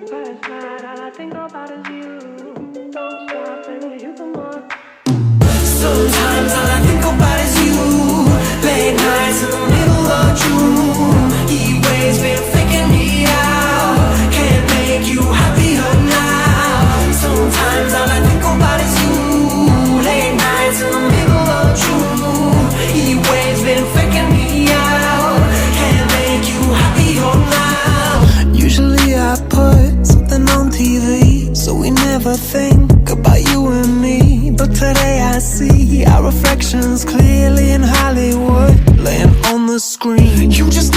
Last night, all I think about is you. Don't stop, baby, you come on. Sometimes all I think about is you. Late nights in the middle of June. Heat waves been faking me out. Can't make you happier now. Sometimes all I think about is you. Late nights in the middle of June. Heat waves been faking me out. Can't make you happier now. Usually I put something on TV, so we never think about you and me. But today I see our reflections clearly in Hollywood, laying on the screen. You just